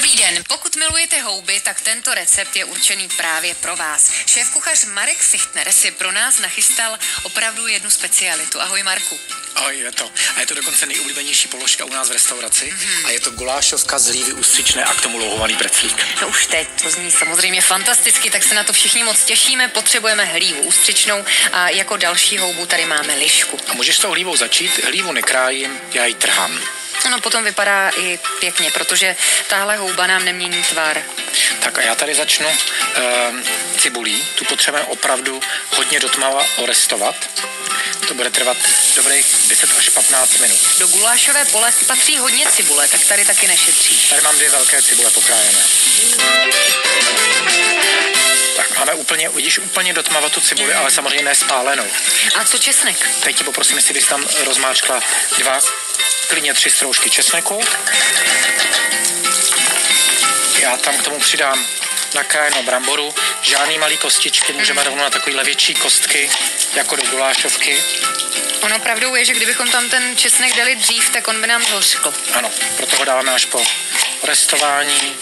Dobrý den, pokud milujete houby, tak tento recept je určený právě pro vás. Šéfkuchař Marek Fichtner si pro nás nachystal opravdu jednu specialitu. Ahoj Marku. Ahoj, je to. A je to dokonce nejoblíbenější položka u nás v restauraci. A je to gulášovka z hlívy ústřičné a k tomu louhovaný breclík. No už teď, to zní samozřejmě fantasticky, tak se na to všichni moc těšíme. Potřebujeme hlívu ústřičnou a jako další houbu tady máme lišku. A můžeš s tou hlívou začít. Hlívu nekrájím, já ji trhám. No potom vypadá i pěkně, protože tahle houba nám nemění tvar. Tak a já tady začnu cibulí. Tu potřebujeme opravdu hodně dotmava orestovat. To bude trvat dobrých 10 až 15 minut. Do gulášové polévky patří hodně cibule, tak tady taky nešetříš. Tady mám 2 velké cibule pokrájené. Tak máme úplně dotmava tu cibuli, ale samozřejmě ne spálenou. A co česnek? Teď tě poprosím, jestli bys tam rozmáčkla 2, klidně 3 stroužky česneku. Já tam k tomu přidám nakrájenou bramboru, žádný malý kostičky, můžeme rovnou na takovýhle větší kostky, jako do gulášovky. Ono pravdou je, že kdybychom tam ten česnek dali dřív, tak on by nám zhořkl. Ano, proto ho dáváme až po restování.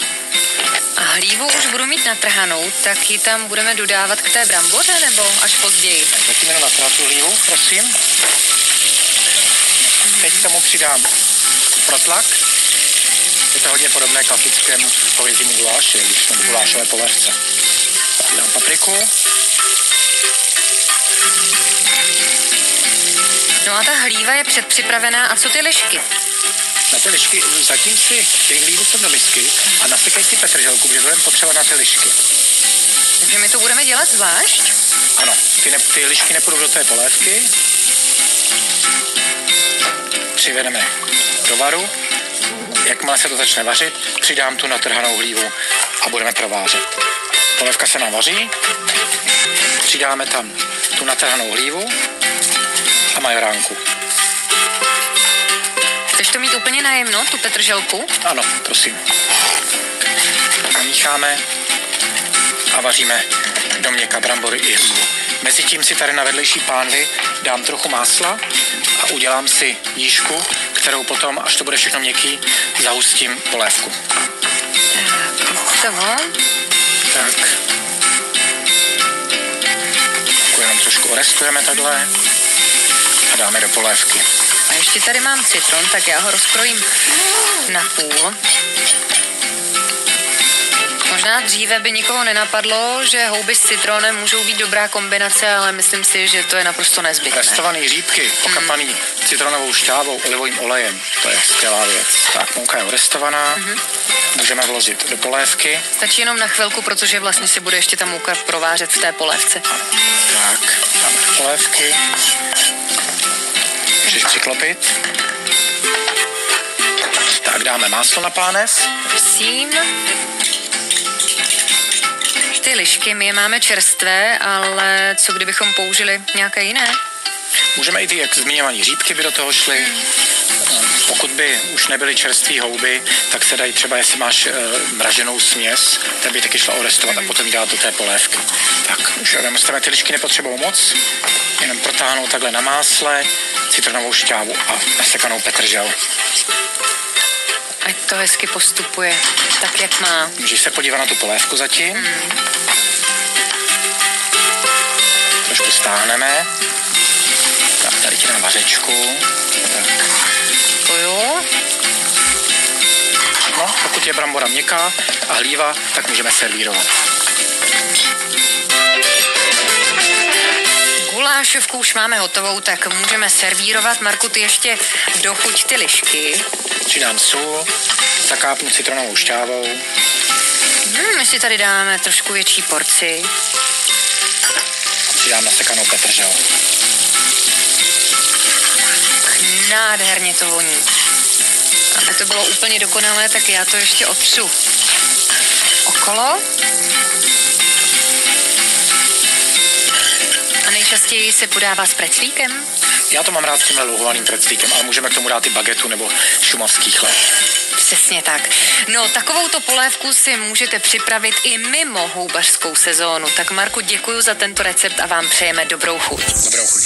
A hlívu už budu mít natrhanou, tak ji tam budeme dodávat k té bramboře, nebo až později? Zatím jenom natrhat tu hlívu, prosím. Teď k tomu přidám protlak. Je to hodně podobné klasickému hovězímu guláši, když nebo gulášové polévce. Dám papriku. No a ta hlíva je předpřipravená. A co ty lišky? Na ty lišky, zatím si těch hlívu sem do misky a nasykej si petrželku, protože budeme potřebovat na ty lišky. Takže my to budeme dělat zvlášť? Ano, ty lišky nepůjdou do té polévky. Přivedeme do varu. Jakmile se to začne vařit, přidám tu natrhanou hlívu a budeme provářet. Polévka se nám vaří, přidáme tam tu natrhanou hlívu a majoránku. Chceš to mít úplně najemno, tu petrželku? Ano, prosím. Namícháme a vaříme do měka brambory i hlívu. Mezitím si tady na vedlejší pánvi dám trochu másla a udělám si jížku, kterou potom, až to bude všechno měkký, zahustím polévku. Tak. Jenom trošku orestujeme takhle a dáme do polévky. A ještě tady mám citron, tak já ho rozkrojím na půl. Možná dříve by nikoho nenapadlo, že houby s citronem můžou být dobrá kombinace, ale myslím si, že to je naprosto nezbytné. Restovaný hříbky, okapaný citronovou šťávou, olivovým olejem, to je skvělá věc. Tak, mouka je orestovaná, můžeme vložit do polévky. Stačí jenom na chvilku, protože vlastně si bude ještě ta mouka provářet v té polévce. Tak, dáme do polévky. Můžeš přiklopit. Tak, dáme máslo na pánev. Prosím. Ty lišky, my je máme čerstvé, ale co kdybychom použili nějaké jiné? Můžeme i ty, jak zmiňovaný hříbky by do toho šly. Pokud by už nebyly čerství houby, tak se dají třeba, jestli máš mraženou směs, ten by taky šla orestovat a potom ji dát do té polévky. Tak, už odemsteme, ty lišky nepotřebují moc, jenom protáhnout takhle na másle, citronovou šťávu a nasekanou petržel. Ať to hezky postupuje, tak jak má. Můžeš se podívat na tu polévku zatím. Trošku stáhneme. Tak, tady ti dám vařečku. Tak. To jo. No, pokud je brambora měkká a hlíva, tak můžeme servírovat. Gulášovku už máme hotovou, tak můžeme servírovat. Marku, ty ještě dochuť ty lišky. Přidám sůl, zakápnu citronovou šťávou. My si tady dáme trošku větší porci. Přidám nasekanou petržel. Nádherně to voní. Aby to bylo úplně dokonalé, tak já to ještě otřu okolo. A nejčastěji se podává s preclíkem? Já to mám rád s tímhle louhovaným preclíkem, ale můžeme k tomu dát i bagetu nebo šumavský chléb. Přesně tak. No, takovouto polévku si můžete připravit i mimo houbařskou sezónu. Tak Marku, děkuji za tento recept a vám přejeme dobrou chuť. Dobrou chuť.